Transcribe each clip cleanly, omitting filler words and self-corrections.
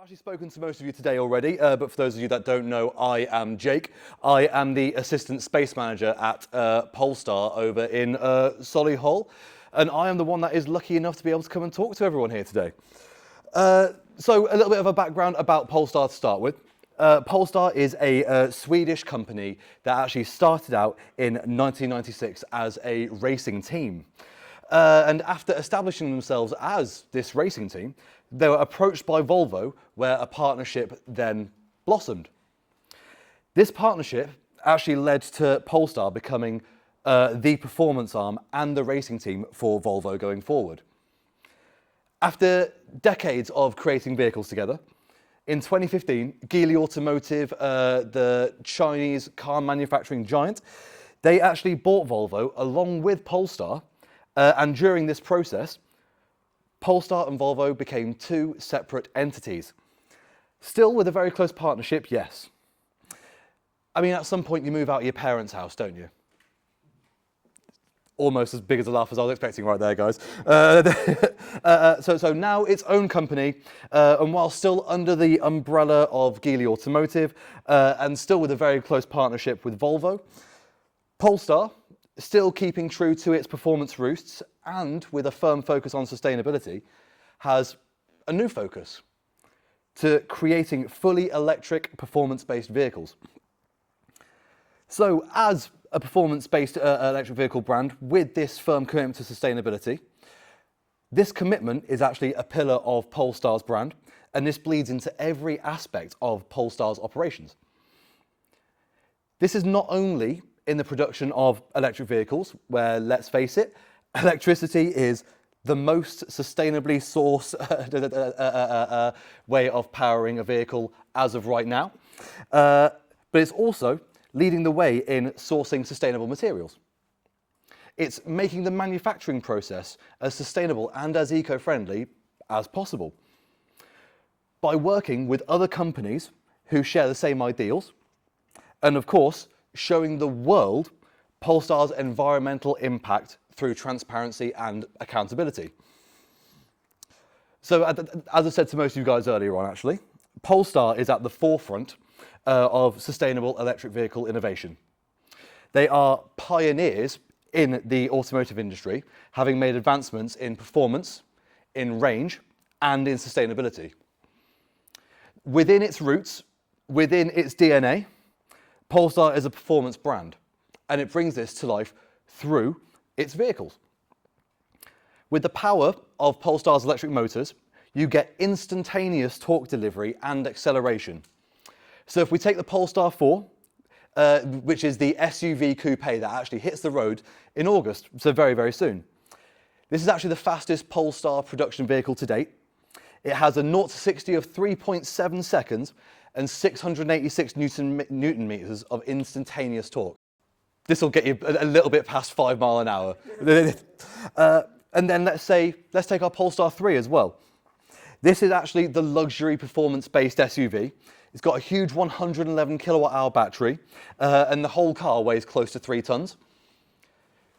I've actually spoken to most of you today already, but for those of you that don't know, I am Jake. I am the Assistant Space Manager at Polestar over in Solihull, and I am the one that is lucky enough to be able to come and talk to everyone here today. So a little bit of a background about Polestar to start with. Polestar is a Swedish company that actually started out in 1996 as a racing team. And after establishing themselves as this racing team, they were approached by Volvo, where a partnership then blossomed. This partnership actually led to Polestar becoming the performance arm and the racing team for Volvo going forward. After decades of creating vehicles together, in 2015, Geely Automotive, the Chinese car manufacturing giant, they actually bought Volvo along with Polestar. And during this process, Polestar and Volvo became two separate entities. Still with a very close partnership, yes. I mean, at some point you move out of your parents' house, don't you? Almost as big as a laugh as I was expecting right there, guys. So now its own company, and while still under the umbrella of Geely Automotive, and still with a very close partnership with Volvo, Polestar, still keeping true to its performance roots and with a firm focus on sustainability, has a new focus to creating fully electric performance-based vehicles. So as a performance-based electric vehicle brand with this firm commitment to sustainability, this commitment is actually a pillar of Polestar's brand, and this bleeds into every aspect of Polestar's operations. This is not only in the production of electric vehicles, where, let's face it, electricity is the most sustainably sourced way of powering a vehicle as of right now, but it's also leading the way in sourcing sustainable materials. It's making the manufacturing process as sustainable and as eco-friendly as possible. By working with other companies who share the same ideals, and of course, showing the world Polestar's environmental impact through transparency and accountability. So, as I said to most of you guys earlier on, actually, Polestar is at the forefront of sustainable electric vehicle innovation. They are pioneers in the automotive industry, having made advancements in performance, in range, and in sustainability. Within its roots, within its DNA, Polestar is a performance brand, and it brings this to life through its vehicles. With the power of Polestar's electric motors, you get instantaneous torque delivery and acceleration. So if we take the Polestar 4, which is the SUV coupe that actually hits the road in August, so very, very soon. This is actually the fastest Polestar production vehicle to date. It has a 0 to 60 of 3.7 seconds and 686 Newton meters of instantaneous torque. This will get you a little bit past 5 miles an hour. And then let's take our Polestar 3 as well. This is actually the luxury performance-based SUV. It's got a huge 111 kilowatt-hour battery, and the whole car weighs close to 3 tons.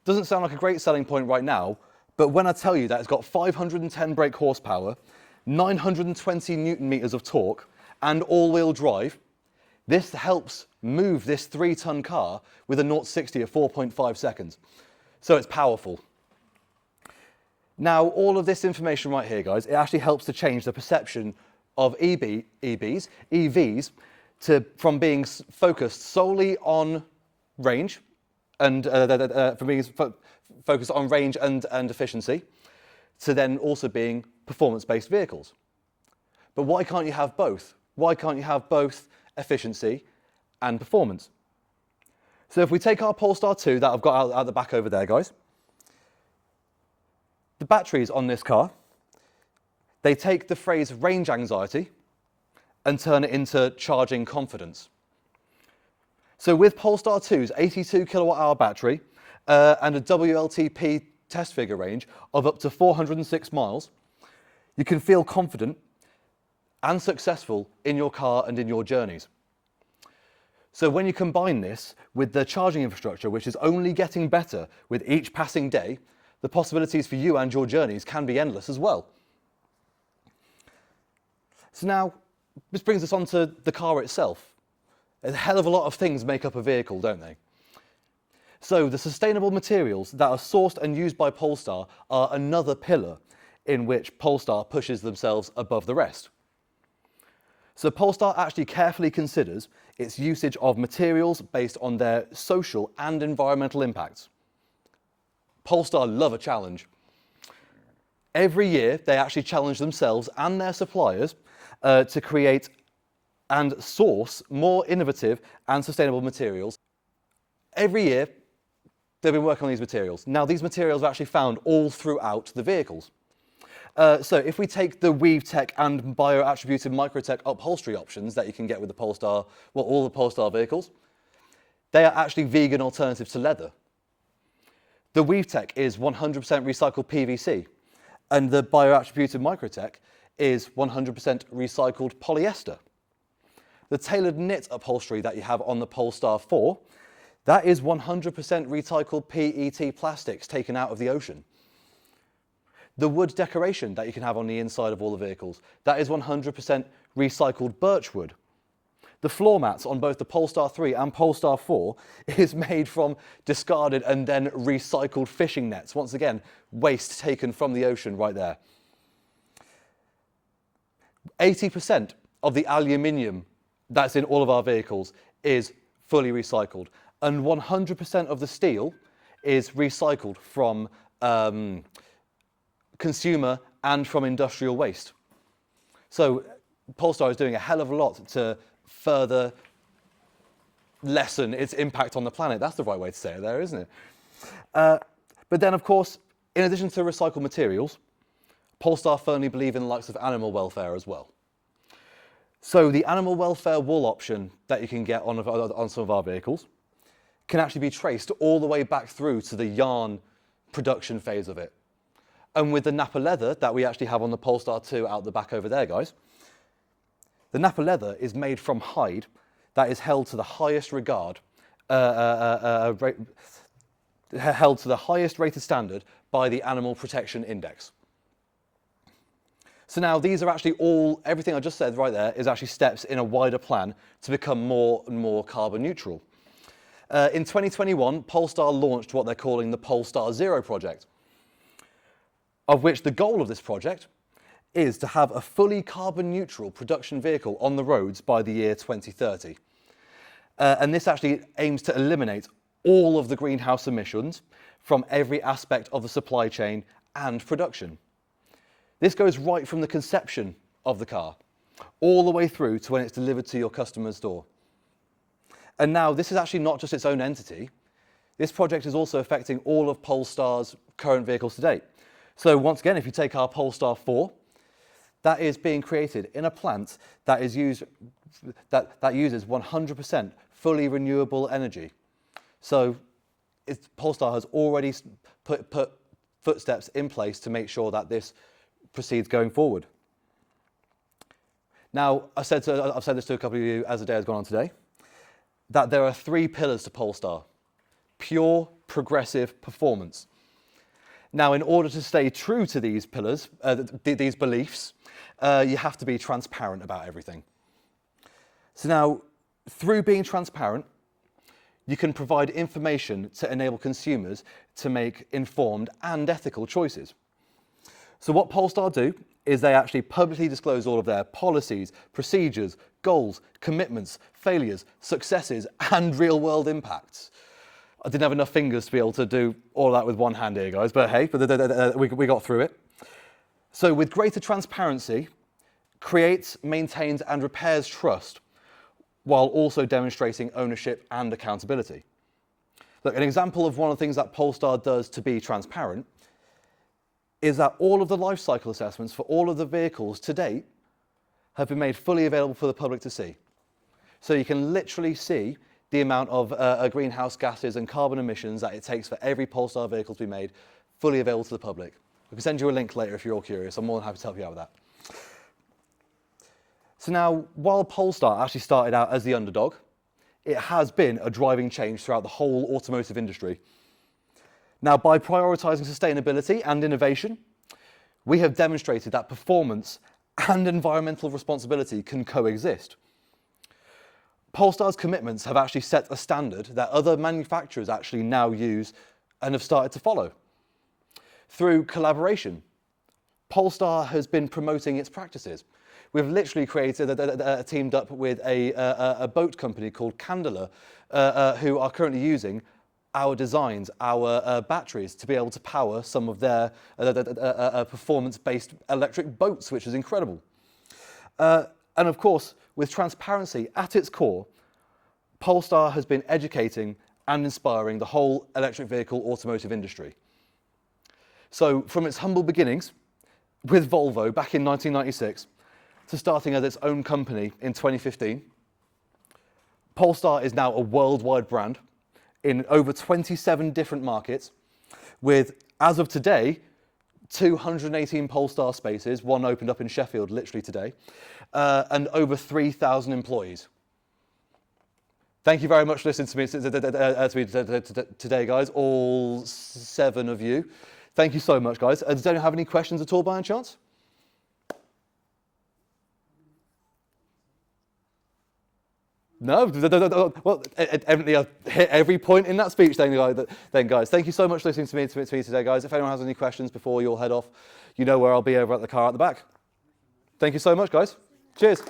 Doesn't sound like a great selling point right now, but when I tell you that it's got 510 brake horsepower, 920 Newton meters of torque, and all-wheel drive, this helps move this 3-ton car with a 0 to 60 of 4.5 seconds. So it's powerful. Now, all of this information right here, guys, it actually helps to change the perception of EVs, from being focused solely on range and from being focused on range and efficiency, to then also being performance-based vehicles. But why can't you have both? Why can't you have both efficiency and performance? So if we take our Polestar 2 that I've got out the back over there, guys, the batteries on this car, they take the phrase range anxiety and turn it into charging confidence. So with Polestar 2's 82 kilowatt-hour battery and a WLTP test figure range of up to 406 miles, you can feel confident and successful in your car and in your journeys. So when you combine this with the charging infrastructure, which is only getting better with each passing day, the possibilities for you and your journeys can be endless as well. So now, this brings us on to the car itself. A hell of a lot of things make up a vehicle, don't they? So the sustainable materials that are sourced and used by Polestar are another pillar in which Polestar pushes themselves above the rest. So Polestar actually carefully considers its usage of materials based on their social and environmental impacts. Polestar love a challenge. Every year, they actually challenge themselves and their suppliers to create and source more innovative and sustainable materials. Every year, they've been working on these materials. Now, these materials are actually found all throughout the vehicles. So if we take the Weave Tech and bio-attributed Microtech upholstery options that you can get with the Polestar, well, all the Polestar vehicles, they are actually vegan alternatives to leather. The Weave Tech is 100% recycled PVC, and the bio-attributed Microtech is 100% recycled polyester. The tailored knit upholstery that you have on the Polestar 4, that is 100% recycled PET plastics taken out of the ocean. The wood decoration that you can have on the inside of all the vehicles, that is 100% recycled birchwood. The floor mats on both the Polestar 3 and Polestar 4 is made from discarded and then recycled fishing nets. Once again, waste taken from the ocean right there. 80% of the aluminium that's in all of our vehicles is fully recycled, and 100% of the steel is recycled from consumer and from industrial waste. So Polestar is doing a hell of a lot to further lessen its impact on the planet. That's the right way to say it there, isn't it? But then, of course, in addition to recycled materials, Polestar firmly believe in the likes of animal welfare as well. So the animal welfare wool option that you can get on some of our vehicles can actually be traced all the way back through to the yarn production phase of it. And with the Nappa leather that we actually have on the Polestar 2 out the back over there, guys, the Nappa leather is made from hide that is held to the highest regard, held to the highest rated standard by the Animal Protection Index. So now these are actually everything I just said right there is actually steps in a wider plan to become more and more carbon neutral. In 2021, Polestar launched what they're calling the Polestar Zero project, of which the goal of this project is to have a fully carbon neutral production vehicle on the roads by the year 2030. And this actually aims to eliminate all of the greenhouse emissions from every aspect of the supply chain and production. This goes right from the conception of the car all the way through to when it's delivered to your customer's door. And now this is actually not just its own entity. This project is also affecting all of Polestar's current vehicles to date. So once again, if you take our Polestar 4, that is being created in a plant that uses 100% fully renewable energy. So Polestar has already put footsteps in place to make sure that this proceeds going forward. Now, I've said this to a couple of you as the day has gone on today, that there are 3 pillars to Polestar: pure, progressive, performance. Now, in order to stay true to these pillars, these beliefs, you have to be transparent about everything. So now, through being transparent, you can provide information to enable consumers to make informed and ethical choices. So what Polestar do is they actually publicly disclose all of their policies, procedures, goals, commitments, failures, successes, and real-world impacts. I didn't have enough fingers to be able to do all that with one hand here, guys, but hey, we got through it. So with greater transparency, creates, maintains, and repairs trust, while also demonstrating ownership and accountability. Look, an example of one of the things that Polestar does to be transparent is that all of the life cycle assessments for all of the vehicles to date have been made fully available for the public to see. So you can literally see the amount of greenhouse gases and carbon emissions that it takes for every Polestar vehicle to be made fully available to the public. We can send you a link later if you're all curious. I'm more than happy to help you out with that. So now, while Polestar actually started out as the underdog, it has been a driving change throughout the whole automotive industry. Now, by prioritizing sustainability and innovation, we have demonstrated that performance and environmental responsibility can coexist. Polestar's commitments have actually set a standard that other manufacturers actually now use and have started to follow. Through collaboration, Polestar has been promoting its practices. We've literally teamed up with a boat company called Candela, who are currently using our designs, our batteries, to be able to power some of their performance-based electric boats, which is incredible. And of course, with transparency at its core, Polestar has been educating and inspiring the whole electric vehicle automotive industry. So from its humble beginnings with Volvo back in 1996 to starting as its own company in 2015, Polestar is now a worldwide brand in over 27 different markets with, as of today, 218 Polestar spaces, one opened up in Sheffield literally today, and over 3,000 employees. Thank you very much for listening to me today, guys, all 7 of you. Thank you so much, guys. Does anyone have any questions at all by any chance? No? Well, evidently I've hit every point in that speech then, guys. Thank you so much for listening to me today, guys. If anyone has any questions before you all head off, you know where I'll be over at the car at the back. Thank you so much, guys. Cheers.